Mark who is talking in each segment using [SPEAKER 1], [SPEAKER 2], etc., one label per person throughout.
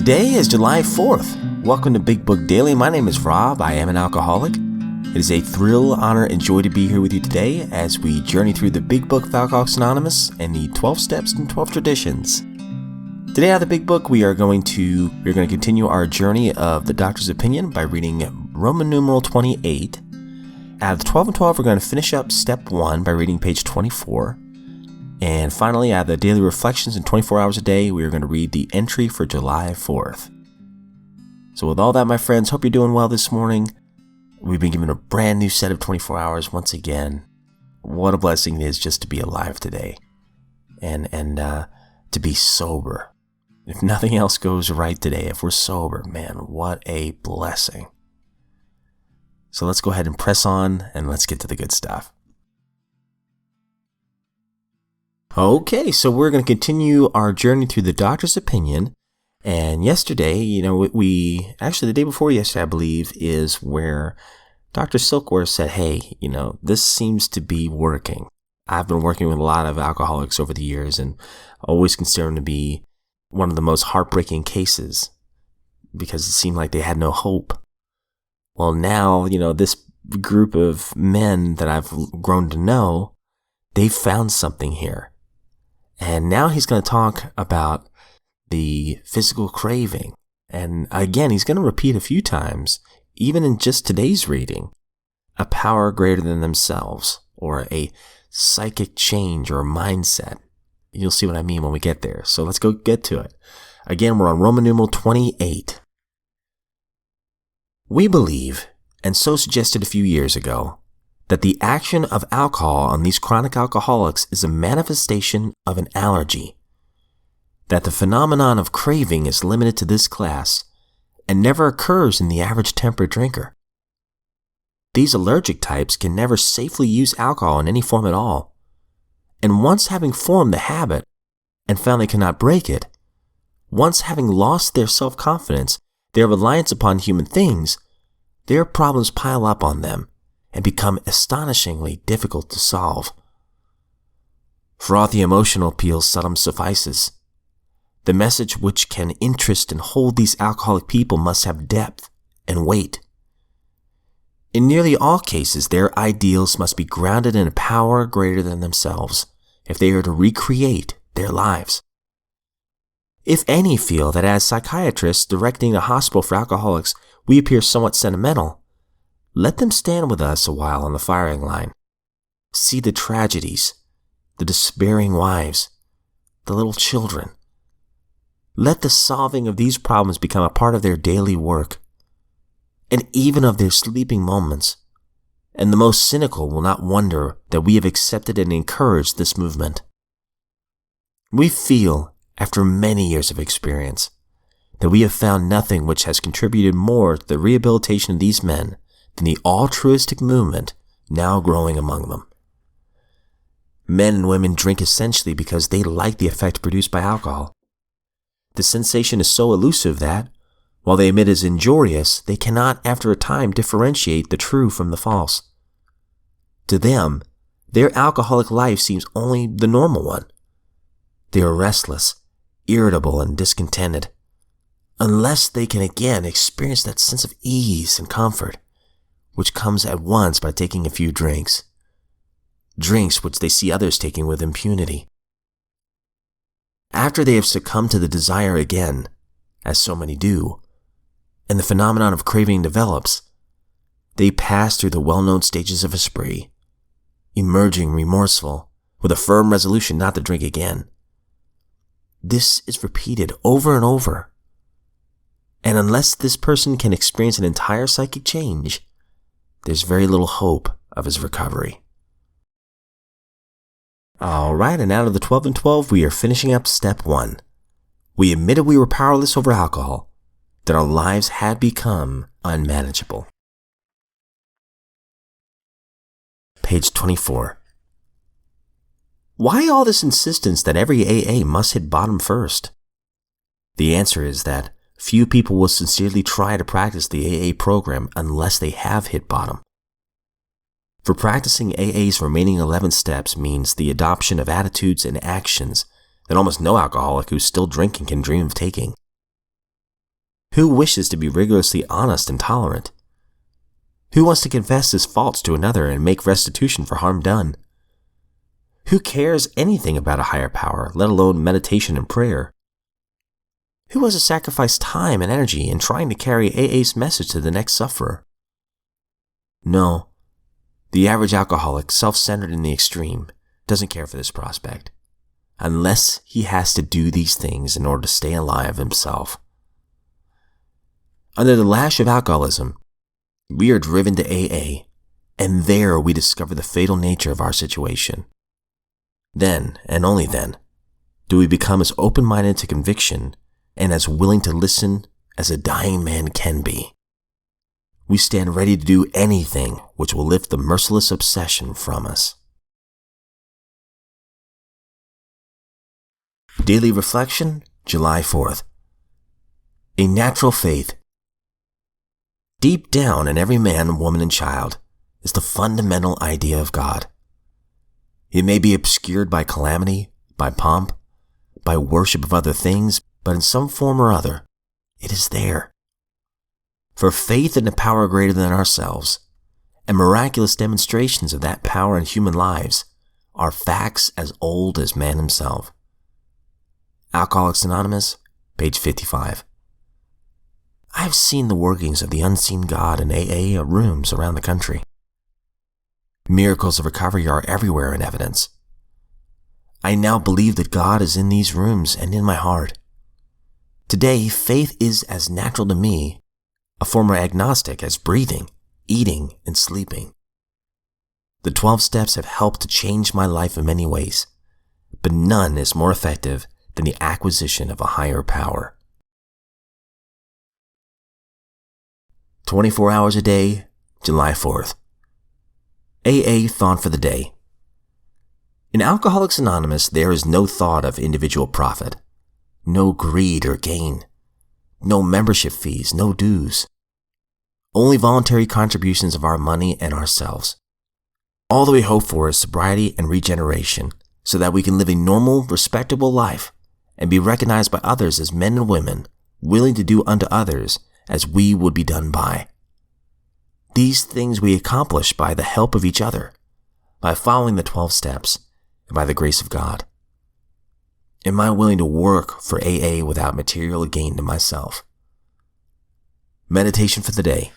[SPEAKER 1] Today is July 4th. Welcome to Big Book Daily. My name is Rob. I am an alcoholic. It is a thrill, honor, and joy to be here with you today as we journey through the Big Book of Alcoholics Anonymous and the 12 Steps and 12 Traditions. Today out of the Big Book, we're going to continue our journey of the Doctor's Opinion by reading Roman numeral 28. Out of the 12 and 12, we're going to finish up Step 1 by reading page 24. And finally, out of the Daily Reflections in 24 Hours a Day, we are going to read the entry for July 4th. So with all that, my friends, hope you're doing well this morning. We've been given a brand new set of 24 hours once again. What a blessing it is just to be alive today and to be sober. If nothing else goes right today, if we're sober, man, what a blessing. So let's go ahead and press on and let's get to the good stuff. Okay, so we're going to continue our journey through the Doctor's Opinion. And yesterday, the day before yesterday, I believe, is where Dr. Silkworth said, hey, this seems to be working. I've been working with a lot of alcoholics over the years and always consider them to be one of the most heartbreaking cases because it seemed like they had no hope. Well, now, this group of men that I've grown to know, they've found something here. And now he's going to talk about the physical craving. And again, he's going to repeat a few times, even in just today's reading, a power greater than themselves, or a psychic change or a mindset. You'll see what I mean when we get there. So let's go get to it. Again, we're on Roman numeral 28. We believe, and so suggested a few years ago, that the action of alcohol on these chronic alcoholics is a manifestation of an allergy, that the phenomenon of craving is limited to this class and never occurs in the average temperate drinker. These allergic types can never safely use alcohol in any form at all, and once having formed the habit and found they cannot break it, once having lost their self-confidence, their reliance upon human things, their problems pile up on them and become astonishingly difficult to solve. Frothy emotional appeal seldom suffices. The message which can interest and hold these alcoholic people must have depth and weight. In nearly all cases, their ideals must be grounded in a power greater than themselves if they are to recreate their lives. If any feel that as psychiatrists directing a hospital for alcoholics, we appear somewhat sentimental, let them stand with us a while on the firing line. See the tragedies, the despairing wives, the little children. Let the solving of these problems become a part of their daily work, and even of their sleeping moments. And the most cynical will not wonder that we have accepted and encouraged this movement. We feel, after many years of experience, that we have found nothing which has contributed more to the rehabilitation of these men than the altruistic movement now growing among them. Men and women drink essentially because they like the effect produced by alcohol. The sensation is so elusive that, while they admit it is injurious, they cannot after a time differentiate the true from the false. To them, their alcoholic life seems only the normal one. They are restless, irritable, and discontented, unless they can again experience that sense of ease and comfort, which comes at once by taking a few drinks which they see others taking with impunity. After they have succumbed to the desire again, as so many do, and the phenomenon of craving develops, they pass through the well-known stages of a spree, emerging remorseful, with a firm resolution not to drink again. This is repeated over and over, and unless this person can experience an entire psychic change, there's very little hope of his recovery. Alright, and out of the 12 and 12, we are finishing up Step 1. We admitted we were powerless over alcohol, that our lives had become unmanageable. Page 24. Why all this insistence that every AA must hit bottom first? The answer is that few people will sincerely try to practice the AA program unless they have hit bottom. For practicing AA's remaining 11 steps means the adoption of attitudes and actions that almost no alcoholic who's still drinking can dream of taking. Who wishes to be rigorously honest and tolerant? Who wants to confess his faults to another and make restitution for harm done? Who cares anything about a higher power, let alone meditation and prayer? Who wants to sacrifice time and energy in trying to carry AA's message to the next sufferer? No, the average alcoholic, self-centered in the extreme, doesn't care for this prospect, unless he has to do these things in order to stay alive himself. Under the lash of alcoholism, we are driven to AA, and there we discover the fatal nature of our situation. Then, and only then, do we become as open-minded to conviction and as willing to listen as a dying man can be. We stand ready to do anything which will lift the merciless obsession from us. Daily Reflection, July 4th. A natural faith. Deep down in every man, woman, and child is the fundamental idea of God. It may be obscured by calamity, by pomp, by worship of other things, but in some form or other, it is there. For faith in a power greater than ourselves, and miraculous demonstrations of that power in human lives, are facts as old as man himself. Alcoholics Anonymous, page 55. I've seen the workings of the unseen God in AA rooms around the country. Miracles of recovery are everywhere in evidence. I now believe that God is in these rooms and in my heart. Today, faith is as natural to me, a former agnostic, as breathing, eating, and sleeping. The 12 steps have helped to change my life in many ways, but none is more effective than the acquisition of a higher power. 24 hours a day, July 4th. AA thought for the day. In Alcoholics Anonymous, there is no thought of individual profit, no greed or gain, no membership fees, no dues, only voluntary contributions of our money and ourselves. All that we hope for is sobriety and regeneration, so that we can live a normal, respectable life and be recognized by others as men and women willing to do unto others as we would be done by. These things we accomplish by the help of each other, by following the 12 steps, and by the grace of God. Am I willing to work for AA without material gain to myself? Meditation for the day.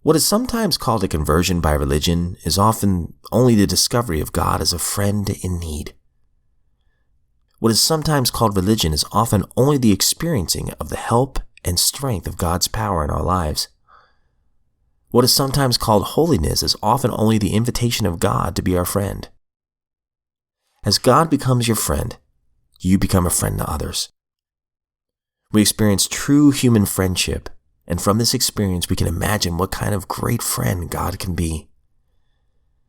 [SPEAKER 1] What is sometimes called a conversion by religion is often only the discovery of God as a friend in need. What is sometimes called religion is often only the experiencing of the help and strength of God's power in our lives. What is sometimes called holiness is often only the invitation of God to be our friend. As God becomes your friend, you become a friend to others. We experience true human friendship, and from this experience we can imagine what kind of great friend God can be.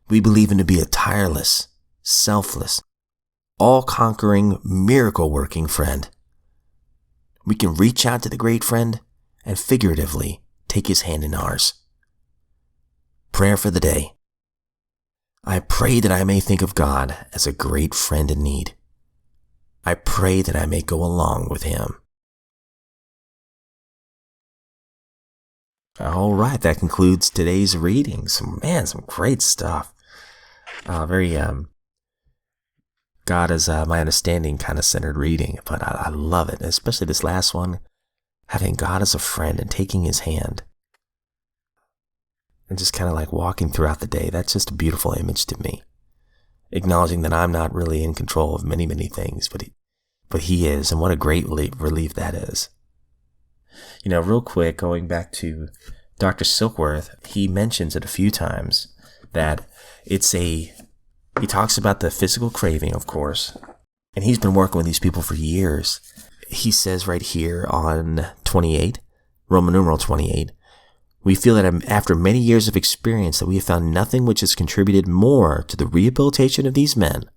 [SPEAKER 1] We believe Him to be a tireless, selfless, all-conquering, miracle-working friend. We can reach out to the great friend and figuratively take His hand in ours. Prayer for the day. I pray that I may think of God as a great friend in need. I pray that I may go along with Him. All right, that concludes today's reading. Some great stuff. God is my understanding kind of centered reading, but I love it, especially this last one, having God as a friend and taking His hand. And just kind of like walking throughout the day. That's just a beautiful image to me. Acknowledging that I'm not really in control of many, many things, but He is. And what a great relief that is. You know, real quick, going back to Dr. Silkworth, he mentions it a few times that he talks about the physical craving, of course. And he's been working with these people for years. He says right here on 28, Roman numeral 28, we feel that after many years of experience that we have found nothing which has contributed more to the rehabilitation of these men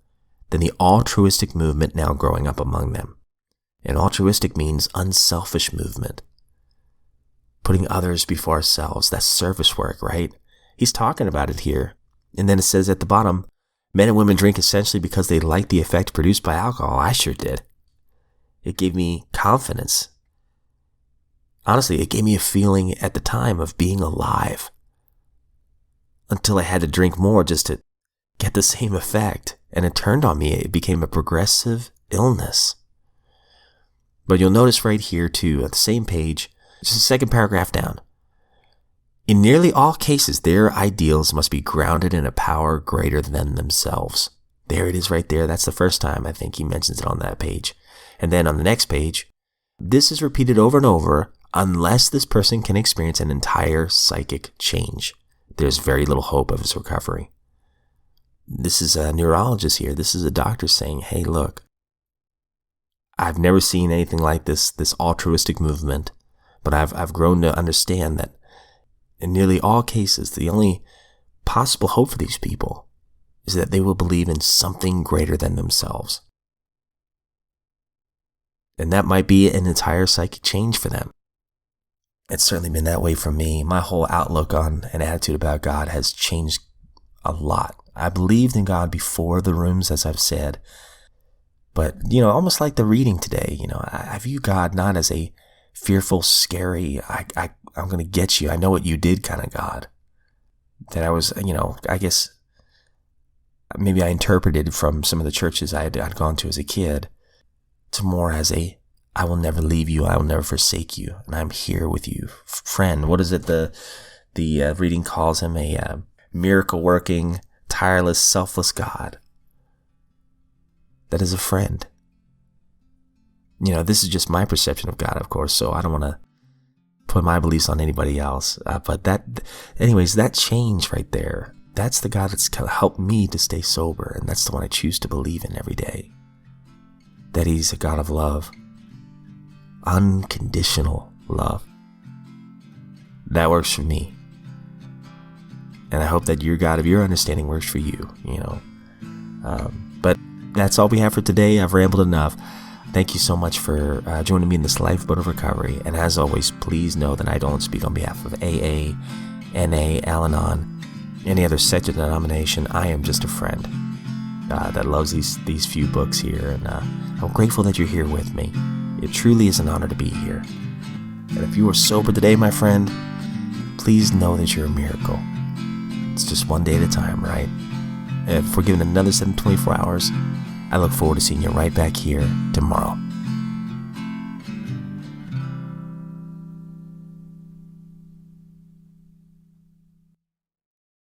[SPEAKER 1] than the altruistic movement now growing up among them. And altruistic means unselfish movement. Putting others before ourselves, that's service work, right? He's talking about it here. And then it says at the bottom, men and women drink essentially because they like the effect produced by alcohol. I sure did. It gave me confidence Honestly, it gave me a feeling at the time of being alive. Until I had to drink more just to get the same effect. And it turned on me. It became a progressive illness. But you'll notice right here too, at the same page, just the second paragraph down. In nearly all cases, their ideals must be grounded in a power greater than themselves. There it is right there. That's the first time I think he mentions it on that page. And then on the next page, this is repeated over and over unless this person can experience an entire psychic change. There's very little hope of his recovery. This is a neurologist here. This is a doctor saying, hey, look, I've never seen anything like this altruistic movement, but I've grown to understand that in nearly all cases, the only possible hope for these people is that they will believe in something greater than themselves. And that might be an entire psychic change for them. It's certainly been that way for me. My whole outlook on and attitude about God has changed a lot. I believed in God before the rooms, as I've said. But, almost like the reading today, I view God not as a fearful, scary, I'm going to get you, I know what you did kind of God. That I was, I guess maybe I interpreted from some of the churches I'd gone to as a kid to more as a, I will never leave you, I will never forsake you, and I'm here with you. Friend, what is it the reading calls him? A miracle-working, tireless, selfless God that is a friend. This is just my perception of God, of course, so I don't want to put my beliefs on anybody else. But that change right there, that's the God that's helped me to stay sober, and that's the one I choose to believe in every day. That he's a God of love. Unconditional love. That works for me. And I hope that your God of your understanding works for you, But that's all we have for today. I've rambled enough. Thank you so much for joining me in this lifeboat of recovery. And as always, please know that I don't speak on behalf of AA, NA, Al-Anon, any other sect or denomination. I am just a friend that loves these few books here. And I'm grateful that you're here with me. It truly is an honor to be here. And if you are sober today, my friend, please know that you're a miracle. It's just one day at a time, right? If we're given another 7 24 hours, I look forward to seeing you right back here tomorrow.